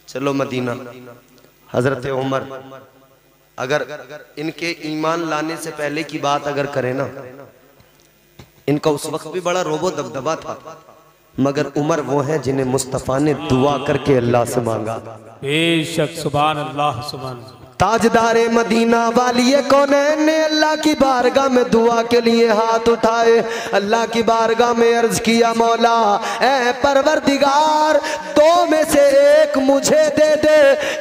चलो मदीना। हजरत उमर अगर इनके ईमान लाने से पहले की बात अगर करें ना, इनका उस वक्त भी बड़ा रोबो दबदबा था, मगर उमर वो है जिन्हें मुस्तफ़ा ने दुआ करके अल्लाह से मांगा। बेशक, सुभान अल्लाह, सुभान। ताजदारे मदीना वालिए कौनैन ने अल्लाह की बारगाह में दुआ के लिए हाथ उठाए, अल्लाह की बारगाह में अर्ज किया, मौला ऐ परवरदिगार, दो में से एक मुझे दे दे,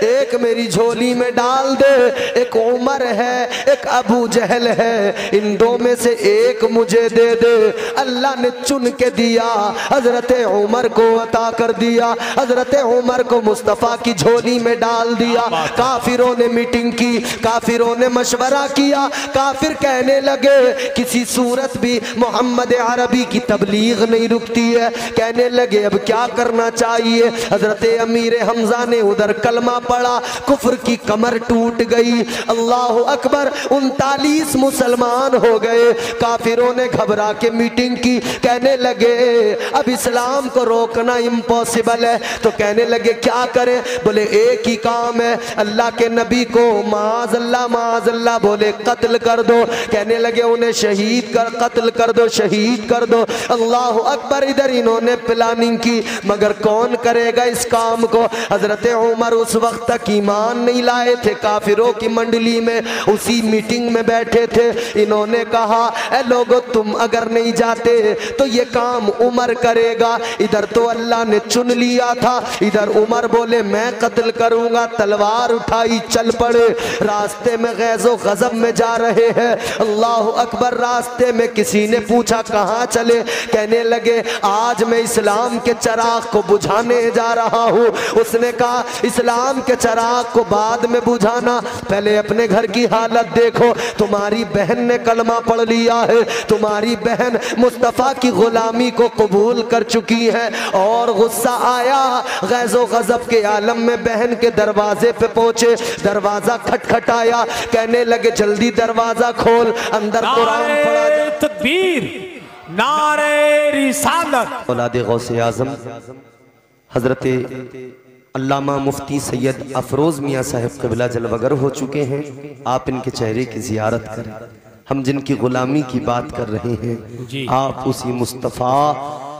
एक मेरी झोली में डाल दे। एक उमर है, एक अबू जहल है, इन दो में से एक मुझे दे दे। अल्लाह ने चुन के दिया, हजरत उमर को अता कर दिया। हजरत उमर को मुस्तफ़ा की झोली में डाल दिया। काफिरों ने मीटिंग की, काफिरों ने मशवरा किया, काफिर कहने लगे किसी सूरत भी मोहम्मद अरबी की तबलीग नहीं रुकती है। कहने लगे अब क्या करना चाहिए। हजरत अमीर हमजा ने उधर कलमा पढ़ा, कुफ्र की कमर टूट गई। अल्लाह अकबर, 39 मुसलमान हो गए। काफिरों ने घबरा के मीटिंग की, कहने लगे अब इस्लाम को रोकना इम्पॉसिबल है। तो कहने लगे क्या करें। बोले एक ही काम है, अल्लाह के नबी को माज़अल्लाह बोले कत्ल कर दो। कहने लगे उन्हें शहीद कर, कत्ल कर दो, शहीद कर दो। अल्लाह अकबर, इधर इन्होंने प्लानिंग की, मगर कौन करेगा इस काम को। हजरत उमर उस वक्त तक ईमान नहीं लाए थे, काफिरों की मंडली में उसी मीटिंग में बैठे थे। इन्होंने कहा ए लोगों, तुम अगर नहीं जाते तो ये काम उमर करेगा। इधर तो अल्लाह ने चुन लिया था, इधर उमर बोले मैं कत्ल करूंगा। तलवार उठाई, चल पड़े। रास्ते में गैज़ो गज़ब में जा रहे हैं। अल्लाह अकबर, रास्ते में किसी ने पूछा कहाँ चले। कहने लगे आज मैं इस्लाम के चराग को बुझाने जा रहा हूँ। उसने कहा इस्लाम के चराग को बाद में बुझाना, पहले अपने घर की हालत देखो। तुम्हारी बहन ने कलमा पढ़ लिया है, तुम्हारी बहन मुस्तफ़ा की गुलामी को कबूल कर चुकी है। और गुस्सा आया, गैज़ो गज़ब के आलम में बहन के दरवाजे पे पहुंचे। दरवाजा खटखटाया, कहने लगे जल्दी दरवाजा खोल, अंदर कुरान पढ़ा जा। तकबीर, नारे रिसालत। औलादे गौसे आज़म हजरत अल्लामा मुफ्ती सैयद अफरोज मियाँ साहब क़िबला जलवगर हो चुके हैं। आप इनके चेहरे की ज़ियारत करें। हम जिनकी गुलामी की बात कर रहे हैं, आप उसी मुस्तफ़ा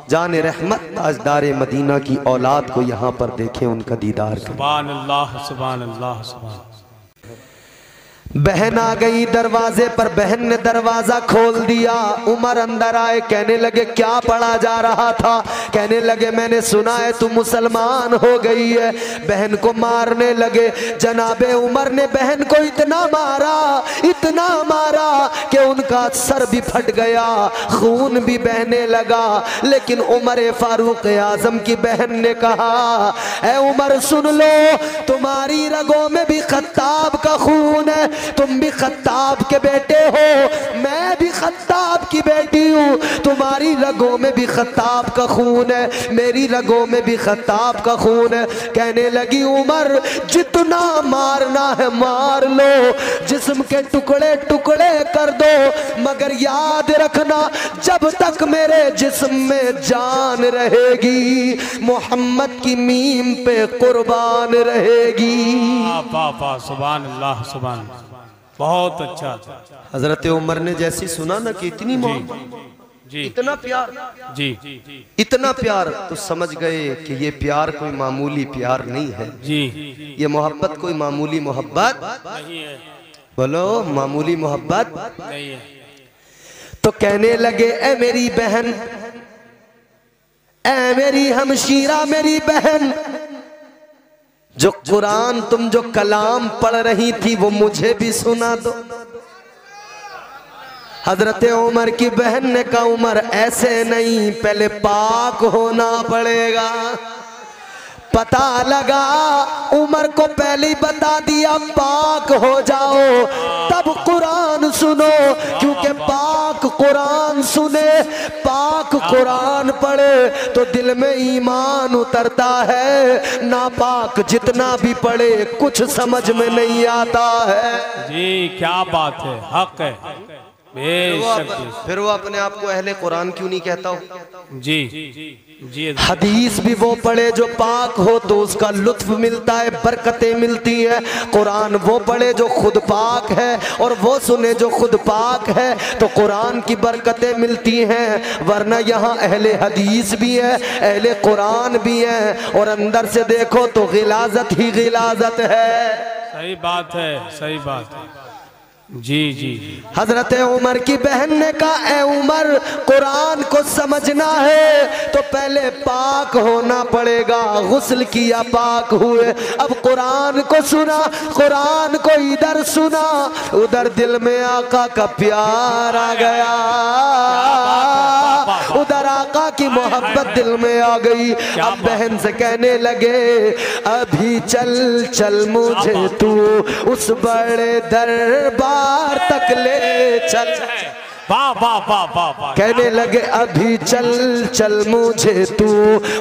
जान रहमत ताजदार मदीना की औलाद को यहाँ पर देखें, उनका दीदार करें। सुभान अल्लाह, सुभान अल्लाह, सुभान। बहन आ गई दरवाजे पर, बहन ने दरवाजा खोल दिया। उमर अंदर आए, कहने लगे क्या पढ़ा जा रहा था। कहने लगे मैंने सुना है तू मुसलमान हो गई है। बहन को मारने लगे। जनाबे उमर ने बहन को इतना मारा कि उनका सर भी फट गया, खून भी बहने लगा। लेकिन उमर फारूक आजम की बहन ने कहा ऐ उमर सुन लो, तुम्हारी रगों में भी खत्ताब का खून है, तुम भी खत्ताब के बेटे हो, मैं भी खत्ताब की बेटी हूँ। तुम्हारी रगों में भी खत्ताब का खून है, मेरी रगों में भी खत्ताब का खून है। कहने लगी उमर जितना मारना है मार लो, जिस्म के टुकड़े टुकड़े कर दो, मगर याद रखना जब तक मेरे जिस्म में जान रहेगी मोहम्मद की मीम पे कुर्बान रहेगी। सुभान अल्लाह, सुभान। बहुत अच्छा। हजरत उमर ने जैसी सुना ना कि इतनी जी, इतना प्यार, जी, इतना प्यार, तो समझ गए कि ये प्यार कोई मामूली प्यार नहीं है जी, ये मोहब्बत कोई मामूली मोहब्बत नहीं है। बोलो मामूली मोहब्बत नहीं है। तो कहने लगे ए मेरी बहन, ए मेरी हमशीरा, मेरी बहन, जो कुरान तुम जो कलाम पढ़ रही थी वो मुझे भी सुना दो। हजरत उमर की बहन ने कहा उमर ऐसे नहीं, पहले पाक होना पड़ेगा। पता लगा उमर को पहले ही बता दिया पाक हो जाओ तब कुरान सुनो, क्योंकि पाक कुरान सुने, पाक कुरान पढ़े तो दिल में ईमान उतरता है। नापाक जितना भी पढ़े कुछ समझ में नहीं आता है। जी क्या बात है, हक है, बेशक फिर वो अपने आप को अहले कुरान क्यों नहीं कहता हो? जी जी हदीस भी वो पढ़े जो पाक हो तो उसका लुत्फ मिलता है, बरकतें मिलती है। कुरान वो पढ़े जो खुद पाक है और वो सुने जो खुद पाक है, तो कुरान की बरकतें मिलती हैं। वरना यहाँ अहले हदीस भी है, अहले कुरान भी है, और अंदर से देखो तो गिलाजत ही गिलाजत है। सही बात है, सही बात है। जी जी हजरत उमर की बहन ने कहा, ए उमर, कुरान को समझना है तो पहले पाक होना पड़ेगा। गुस्ल किया, पाक हुए, अब कुरान को सुना, कुरान को इधर सुना, उधर दिल में आका का प्यार आ गया, उधर आका की मोहब्बत दिल में आ गई। अब बहन से कहने लगे, अभी चल चल मुझे तू उस बड़े दरबार तक ले चल। वाह वाह वाह वाह वाह। कहने लगे, अभी चल चल मुझे तू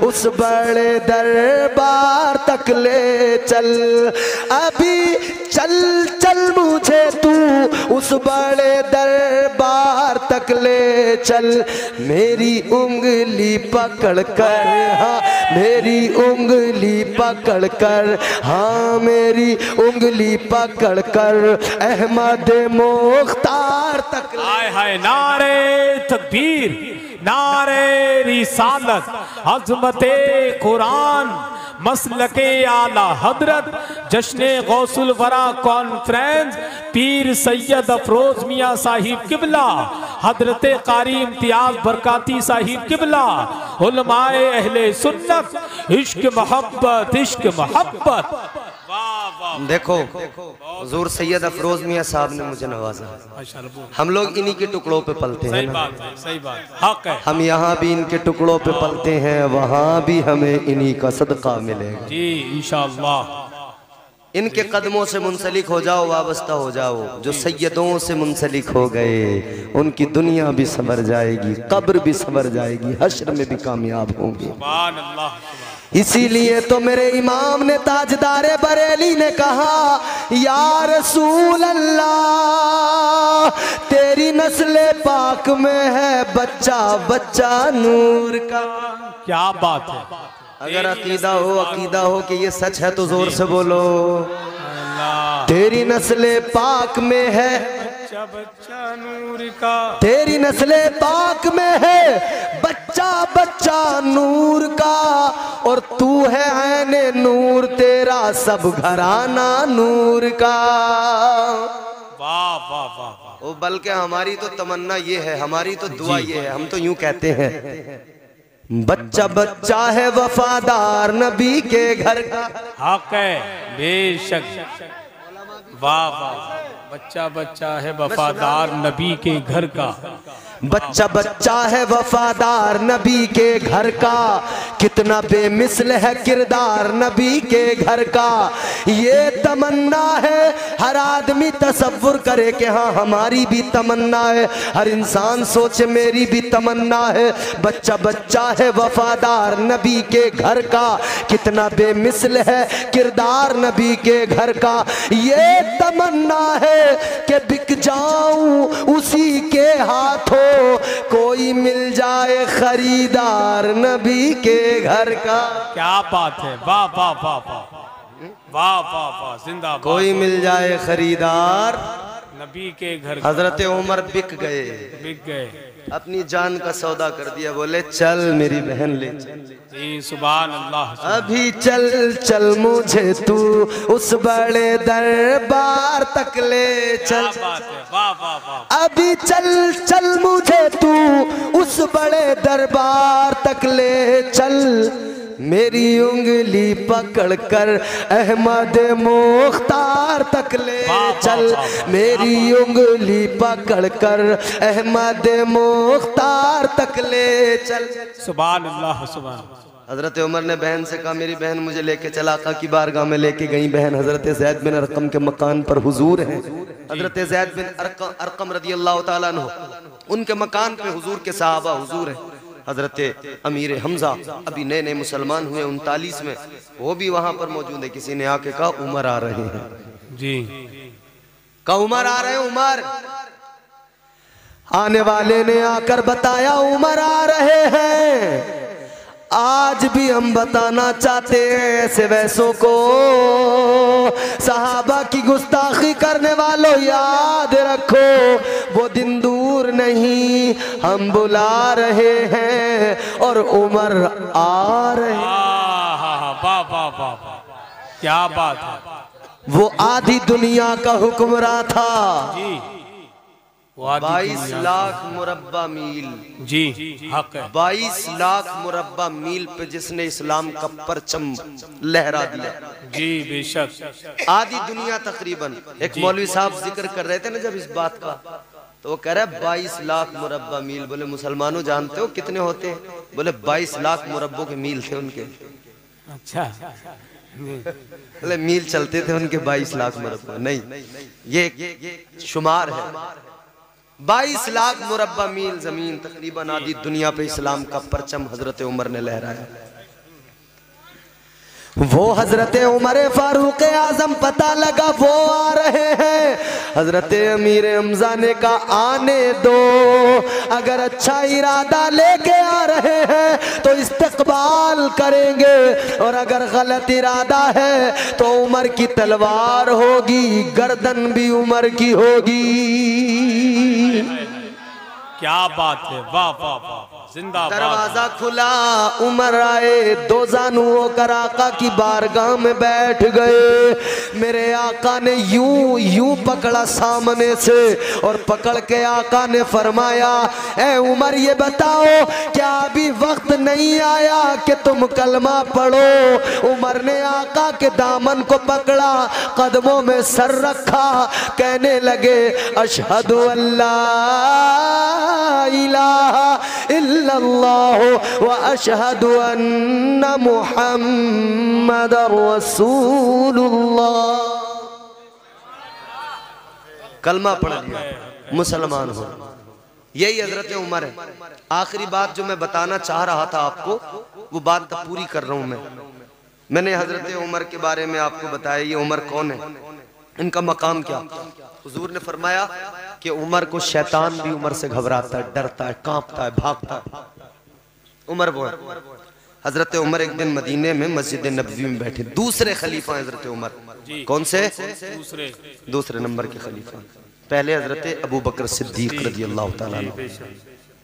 उस बड़े दरबार तक ले चल, अभी चल चल मुझे तू उस बड़े दरबार तक ले चल। मेरी उंगली पकड़ कर, हाँ मेरी उंगली पकड़ कर, हाँ मेरी उंगली पकड़ कर अहमद मुख्तार तक ले। हाय हाय, नारे तकबीर, नारे रिसालत, अज़मते कुरान, मसलके आला हजरत, जश्ने गौसुल वरा कॉन्फ्रेंस, पीर सैयद अफरोज मियाँ साहिब किबला, हजरत कारी इम्तियाज बरकाती साहिब किबला, उलमाए अहले सुन्नत, इश्क मोहब्बत, इश्क मोहब्बत। देखो हुजूर सैयद अफरोज मियाँ साहब ने मुझे नवाजा। हम लोग इन्हीं के टुकड़ों पे पलते हैं। सही बात है, सही बात, हक है। हम यहाँ भी इनके टुकड़ों पे पलते हैं, वहाँ भी हमें इन्हीं का सदका मिलेगा जी इंशाअल्लाह। इनके कदमों से मुंसलिक हो जाओ, वाबस्ता हो जाओ। जो सैयदों से मुंसलिक हो गए उनकी दुनिया भी संवर जाएगी, कब्र भी संवर जाएगी, हश्र में भी कामयाब होंगे। सुभान अल्लाह। इसीलिए तो मेरे इमाम ने, ताजदारे बरेली ने कहा, या रसूल अल्लाह, तेरी नस्ले पाक में है बच्चा बच्चा नूर का। क्या बात है। अगर अकीदा हो कि ये सच है तो जोर से बोलो। तेरी नस्ले पाक में है बच्चा बच्चा नूर का, तेरी नस्ले पाक में है बच्चा बच्चा नूर का, और तू है ऐने नूर, तेरा सब घराना नूर का। वाह वाह वाह। ओ बल्कि हमारी तो तमन्ना ये है, हमारी तो दुआ ये है, हम तो यूं कहते हैं, बच्चा बच्चा है वफादार नबी के घर का। हक है, बेशक। वाह वाह। बच्चा बच्चा है वफादार नबी के घर का, बच्चा बच्चा है वफादार नबी के घर का, कितना बेमिसल है किरदार नबी के घर का। ये तमन्ना है हर आदमी तसव्वुर करे कि हाँ हमारी भी तमन्ना है, हर इंसान सोचे मेरी भी तमन्ना है। बच्चा बच्चा है वफादार नबी के घर का, कितना बेमिसल है किरदार नबी के घर का। ये तमन्ना है कि बिक जाऊं उसी के हाथों, कोई मिल जाए खरीदार नबी के घर का। क्या बात है। वाह वाह वाह वाह वाह वाह वाह, जिंदाबाद। कोई मिल जाए खरीदार नबी के घर। हजरत उमर बिक गए, बिक गए, अपनी जान का सौदा कर दिया, बोले चल मेरी बहन ले चल। जी सुभान अल्लाह। अभी चल चल मुझे तू उस बड़े दरबार तक ले चल। क्या बात है। वाह वाह वाह। अभी चल चल मुझे तू उस बड़े दरबार तक ले चल, मेरी उंगली पकड़कर अहमद मुख्तार तक ले चल, मेरी उंगली पकड़कर अहमद मुख्तार तक ले चल। सुभान अल्लाह सुभान। हजरत उमर ने बहन से कहा, मेरी बहन मुझे लेके चला। आका की बारगाह में लेके गई बहन। हजरत ज़ैद बिन अरकम के मकान पर हुजूर हैं। हजरत ज़ैद बिन अरकम रज़ी अल्लाह तआला अन्हु, उनके मकान पे हुजूर के सहाबा हुजूर हैं। हजरत अमीर हमजा अभी नए नए मुसलमान हुए 39 में, वो भी वहां पर मौजूद है। किसी ने आके कहा उमर आ रहे हैं जी, कहा उमर आ रहे हैं उमर। आने वाले ने आकर बताया उमर आ रहे हैं। आज भी हम बताना चाहते हैं ऐसे वैसों को, सहाबा की गुस्ताखी करने वालों याद रखो वो दिन दूर नहीं, हम बुला रहे हैं और उमर आ रहे हैं। वाह वाह वाह, क्या बात है। वो आधी दुनिया का हुक्मरान था जी, 22 लाख मुरब्बा मील। जी हक है। 22 लाख मुरब्बा मील पे जिसने इस्लाम का परचम लहरा दिया। जी बेशक। आधी दुनिया तकरीबन। एक मौलवी साहब जिक्र कर रहे थे ना जब इस बात का, तो वो कह रहा है 22 लाख मुरब्बा मील। बोले मुसलमानों जानते हो कितने होते हैं? बोले 22 लाख मुरब्बों के मील थे उनके। अच्छा, बोले मील चलते थे उनके 22 लाख मुरब्बा नहीं, ये शुमार है। 22 लाख मुरब्बा मील जमीन, तकरीबन आधी दुनिया पे इस्लाम का परचम हजरत उमर ने लहराया। वो हजरत उमर फारूक आजम पता लगा वो आ रहे हैं। हजरत अमीर हमजा ने कहा आने दो, अगर अच्छा इरादा लेके आ रहे हैं तो इस्तकबाल करेंगे, और अगर गलत इरादा है तो उमर की तलवार होगी, गर्दन भी उमर की होगी। क्या बात है, वाह वाह वाह, जिंदाबाद। दरवाजा खुला, उमर आए, दो जानू होकर आका की बारगाह में बैठ गए। मेरे आका ने यूं यूं पकड़ा सामने से, और पकड़ के आका ने फरमाया ए उमर ये बताओ क्या अभी वक्त नहीं आया कि तुम कलमा पढ़ो? उमर ने आका के दामन को पकड़ा, कदमों में सर रखा, कहने लगे अशहदु अल्ला इलाहा इल्लल्लाह व अशहदु अन्ना मुहम्मदर रसूलुल्लाह। कलमा पढ़ लिया, मुसलमान हो। यही हजरत उमर है। आखिरी बात जो मैं बताना चाह रहा था आपको, वो बात पूरी कर रहा हूं मैंने हजरत उमर के बारे में आपको बताया। ये उमर कौन है, इनका मकाम क्या? हुजूर ने फरमाया कि उमर को शैतान भी उमर से घबराता है, डरता है, कांपता है, भागता है। उमर वो है। हजरत उमर एक दिन मदीने में मस्जिद नबवी में बैठे, दूसरे खलीफा हजरत उमर। कौन से? दूसरे नंबर के खलीफा। पहले हजरत अबू बकर सिद्दीक रज़ियल्लाहु ताला अन्हु,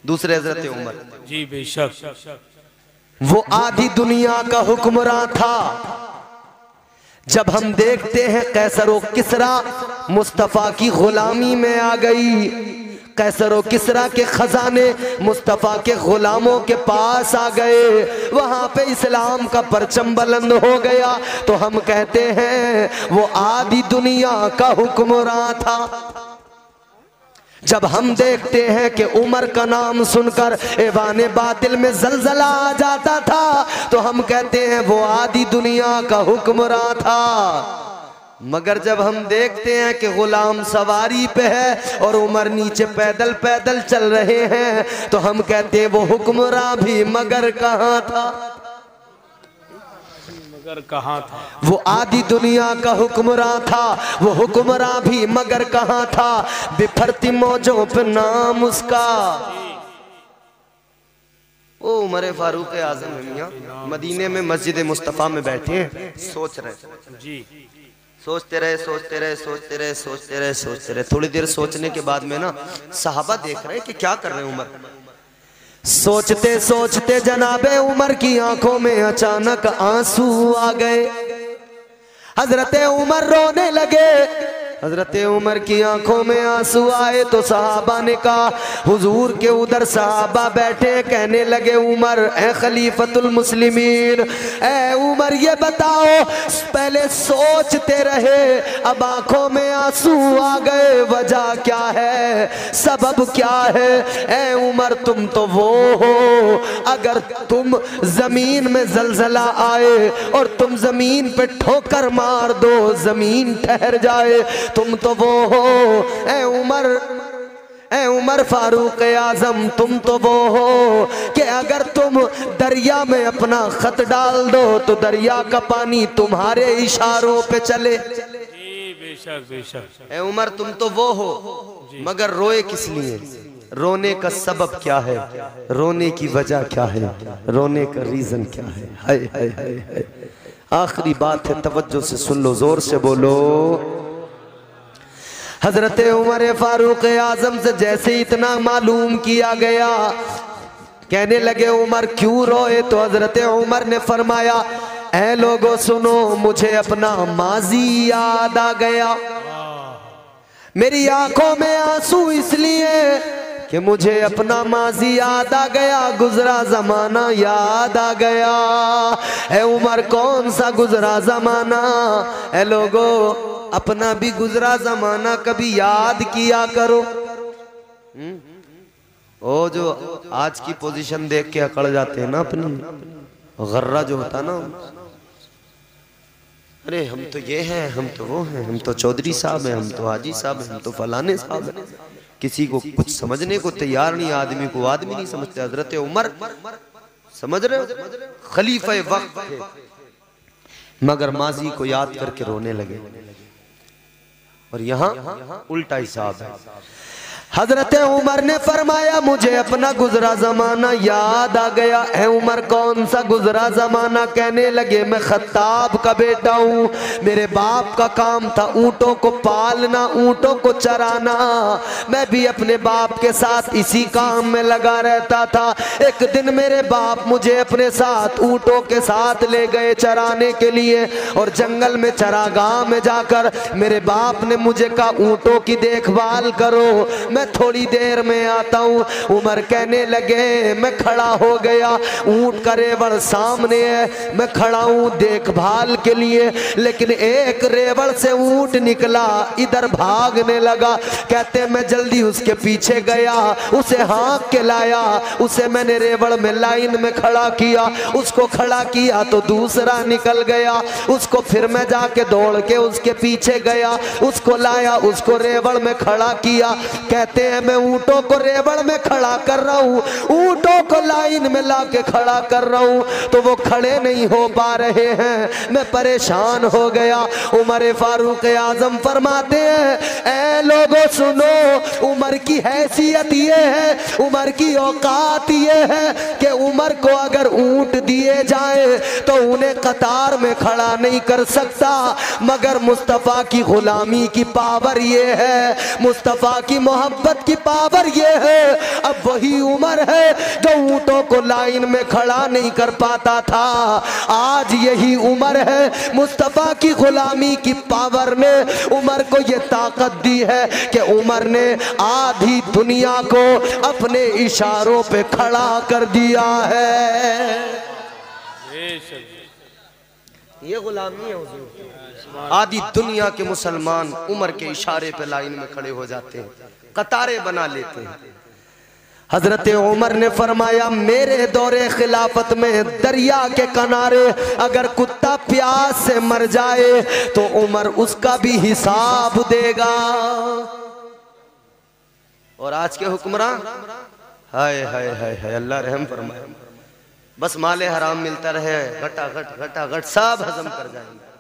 दूसरे हजरत उमर। जी बेशक। वो आधी दुनिया का हुक्मरान था। जब हम देखते हैं कैसर व किसरा मुस्तफ़ा की गुलामी में आ गई, कैसर व किसरा के खजाने मुस्तफ़ा के गुलामों के पास आ गए, वहाँ पे इस्लाम का परचम बुलंद हो गया, तो हम कहते हैं वो आधी दुनिया का हुक्मरान था। जब हम देखते हैं कि उमर का नाम सुनकर ऐवाने बातिल में जलजला आ जाता था, तो हम कहते हैं वो आधी दुनिया का हुक्मरान था। मगर जब हम देखते हैं कि गुलाम सवारी पे है और उमर नीचे पैदल पैदल चल रहे हैं, तो हम कहते हैं वो हुक्मरान भी मगर कहाँ था? मगर कहाँ था? वो आधी दुनिया का हुक्मरान था, वो हुक्मरान भी मगर कहाँ था? बिफरती मौजों पे नाम उसका। ओ उमर फारूक आजम मियां मदीने में मस्जिद मुस्तफ़ा में बैठे हैं, सोच रहे जी, सोचते रहे। थोड़ी देर सोचने के बाद में ना सहाबा देख रहे हैं कि क्या कर रहे हैं उमर। सोचते सोचते जनाबे उमर की आंखों में अचानक आंसू आ गए। हजरत उमर रोने लगे। हजरत उमर की आंखों में आंसू आए तो सहाबा ने कहा, हुजूर के उधर सहाबा बैठे, कहने लगे उमर ए खलीफतुल मुस्लिमीन, ए उमर ये बताओ, पहले सोचते रहे, अब आंखों में आंसू आ गए, वजह क्या है, सबब क्या है? ए उमर तुम तो वो हो, अगर तुम जमीन में जलजला आए और तुम जमीन पे ठोकर मार दो, जमीन ठहर जाए, तुम तो वो हो। ए उमर फारूक आजम, तुम तो वो हो कि अगर तुम दरिया में अपना खत डाल दो तो दरिया का पानी तुम्हारे इशारों पे चले। बेशक बेशक। ए उमर तुम तो वो हो, मगर रोए किस लिए? रोने का सबब क्या है, रोने की वजह क्या है, रोने का रीजन क्या है। हाय हाय हाय हाय। आखिरी बात है, तवज्जो से सुन लो, जोर से बोलो। हजरत उमर फारूक आजम से जैसे इतना मालूम किया गया, कहने लगे उमर क्यों रोए, तो हजरत उमर ने फरमाया ऐ लोगों सुनो, मुझे अपना माजी याद आ गया। मेरी आंखों में आंसू इसलिए कि मुझे अपना माजी याद आ गया, गुजरा जमाना याद आ गया। ऐ उमर कौन सा गुजरा जमाना, ऐ लोगों अपना भी गुजरा जमाना कभी याद किया करो। ओ जो आज की पोजीशन देख के अकड़ जाते हैं ना, अपनी गर्रा जो होता ना, अरे हम तो ये हैं, हम तो वो हैं, हम तो चौधरी साहब हैं, हम तो हाजी साहब हैं, हम तो फलाने साहब हैं। किसी को कुछ समझने को तैयार नहीं, आदमी को आदमी नहीं समझते। हजरत उमर समझ रहे हो, खलीफा वक्त थे, मगर माजी को याद करके रोने लगे। और यहाँ उल्टा हिसाब है। हजरत उमर ने फरमाया मुझे अपना गुजरा जमाना याद आ गया। है उमर कौन सा गुजरा जमाना, कहने लगे मैं खत्ताब का बेटा हूँ, मेरे बाप का काम था ऊँटों को पालना, ऊँटों को चराना। मैं भी अपने बाप के साथ इसी काम में लगा रहता था। एक दिन मेरे बाप मुझे अपने साथ ऊँटों के साथ ले गए चराने के लिए, और जंगल में चरागाह में जाकर मेरे बाप ने मुझे कहा ऊँटों की देखभाल करो, मैं थोड़ी देर में आता हूँ। उमर कहने लगे मैं खड़ा हो गया, ऊंट का रेवड़ सामने है, मैं खड़ा हूँ देखभाल के लिए, लेकिन एक रेवड़ से ऊंट निकला, इधर भागने लगा। कहते मैं जल्दी उसके पीछे गया, उसे हाँक के लाया, उसे मैंने रेवड़ में लाइन में खड़ा किया, उसको खड़ा किया तो दूसरा निकल गया, उसको फिर मैं जाके दौड़ के उसके पीछे गया, उसको लाया, उसको रेवड़ में खड़ा किया। कहते हैं मैं ऊँटों को रेवड़ में खड़ा कर रहा हूँ, ऊँटों को लाइन में लाके खड़ा कर रहा हूँ, तो वो खड़े नहीं हो पा रहे हैं। मैं परेशान हो गया। उमर फारूक आजम फरमाते हैं ऐ लोगों सुनो, उमर की हैसियत ये है, उमर की औकात ये है कि उमर को अगर ऊँट दिए जाए तो उन्हें कतार में खड़ा नहीं कर सकता, मगर मुस्तफ़ा की गुलामी की पावर ये है, मुस्तफ़ा की मोहब्बत की पावर ये है। अब वही उमर है जो ऊँटों को लाइन में खड़ा नहीं कर पाता था, आज यही उमर है, मुस्तफ़ा की गुलामी की पावर ने उमर को ये ताकत दी है कि उमर ने आधी दुनिया को अपने इशारों पे खड़ा कर दिया है। ये गुलामी है हुजूर। आधी दुनिया के मुसलमान उमर के इशारे पे लाइन में खड़े हो जाते हैं, कतारें बना लेते हैं। हजरत उमर ने फरमाया मेरे दौरे खिलाफत में दरिया के किनारे अगर कुत्ता प्यास से मर जाए तो उमर उसका भी हिसाब देगा। और आज के हुक्मरान हाय हाय हाय हाय, अल्लाह रहम फरमाए, बस माले हराम मिलता रहे, घटा घट सब हजम कर जाएंगे।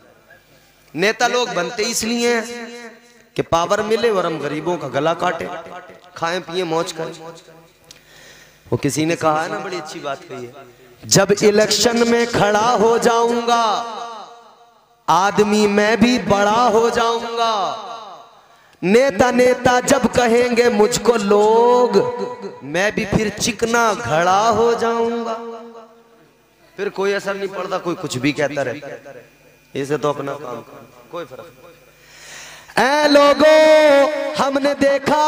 नेता लोग बनते इसलिए कि पावर मिले और हम गरीबों का गला काटे, खाएं पिए मौज करें। वो किसी ने कहा है ना, बड़ी अच्छी बात कही है, जब इलेक्शन में खड़ा हो जाऊंगा आदमी मैं भी बड़ा हो जाऊंगा। नेता नेता जब कहेंगे मुझको लोग, मैं भी फिर चिकना घड़ा हो जाऊंगा। फिर कोई असर नहीं पड़ता, कोई कुछ भी कहता रहता, इसे तो अपना काम कोई फर्क नहीं। ऐ लोगों हमने देखा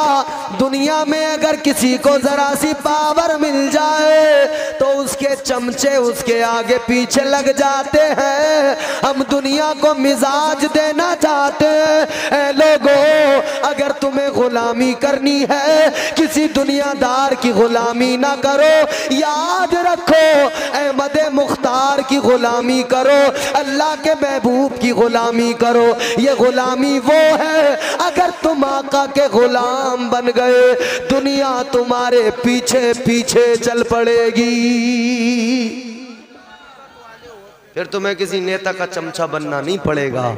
दुनिया में अगर किसी को जरा सी पावर मिल जाए तो उसके चमचे उसके आगे पीछे लग जाते हैं। हम दुनिया को मिजाज देना चाहते हैं। ऐ लोगों अगर तुम्हें गुलामी करनी है किसी दुनियादार की गुलामी ना करो, याद रखो अहमद मुख्तार की गुलामी करो, अल्लाह के महबूब की गुलामी करो। ये गुलामी वो है, अगर तुम आका के गुलाम बन गए दुनिया तुम्हारे पीछे पीछे चल पड़ेगी। फिर तुम्हें किसी नेता का चमचा बनना नहीं पड़ेगा।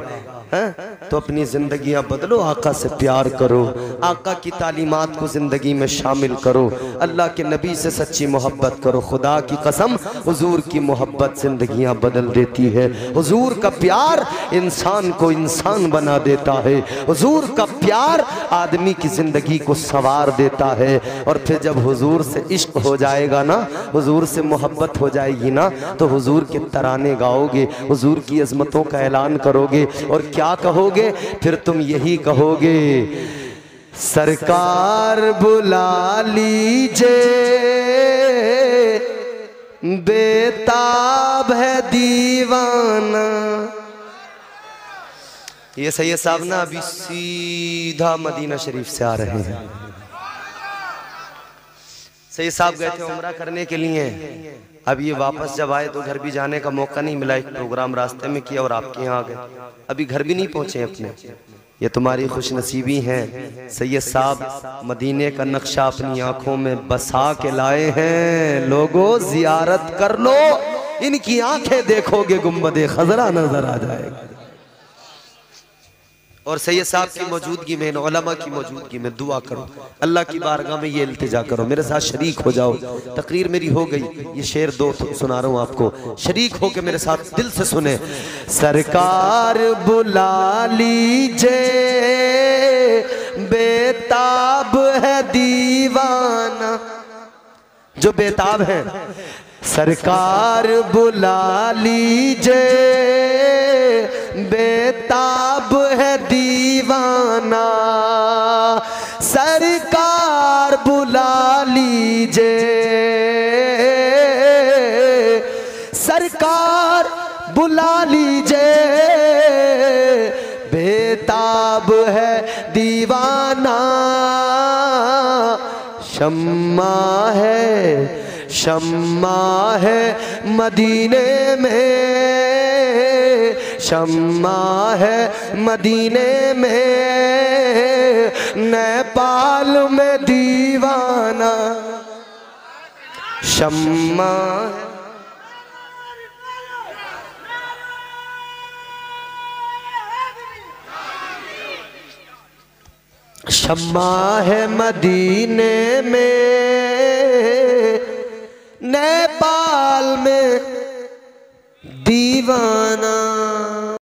हैं? तो अपनी जिंदगियां बदलो, आका से प्यार करो, आका की तालीमात को जिंदगी में शामिल करो, अल्लाह के नबी से सच्ची मोहब्बत करो। खुदा की कसम, हुजूर की मोहब्बत जिंदगियां बदल देती है। हुजूर का प्यार इंसान को इंसान बना देता है। हुजूर का प्यार आदमी की जिंदगी को संवार देता है। और फिर जब हुजूर से इश्क हो जाएगा ना, हुजूर से मोहब्बत हो जाएगी ना, तो हुजूर के तराने गाओगे, हुजूर की अजमतों का ऐलान करोगे। और क्या कहोगे फिर? तुम यही कहोगे, सरकार बुला लीजिए, बेताब है दीवाना। ये सैयद साहब ना अभी सीधा मदीना शरीफ से आ रहे हैं। सैयद साहब गए थे उम्रा करने के लिए, अब ये वापस जब आए तो घर भी जाने का मौका नहीं मिला। एक प्रोग्राम रास्ते में किया और आपके यहाँ आ गए, अभी घर भी नहीं पहुंचे अपने। ये तुम्हारी खुशनसीबी है। सैयद साहब मदीने का नक्शा अपनी आंखों में बसा के लाए हैं। लोगों जियारत कर लो, इनकी आंखें देखोगे गुंबदे खजरा नजर आ जाएगा। और सैयद साहब की मौजूदगी में, उलमा की मौजूदगी में दुआ करो, अल्लाह की बारगाह में ये इल्तिजा करो, मेरे साथ शरीक हो जाओ। तकरीर मेरी हो गई, ये शेर दो सुना रहा हूँ आपको, शरीक हो के मेरे साथ दिल से सुने। सरकार बुला लीजिए, बेताब है दीवाना। जो बेताब है, सरकार बुला लीजिए, बेताब है दीवाना। सरकार बुला लीजिए, सरकार बुला लीजिए, बेताब है दीवाना। शम्मा है, शम्मा है मदीने में, शम्मा है मदीने में, नेपाल में दीवाना। शम्मा शम्मा है मदीने में,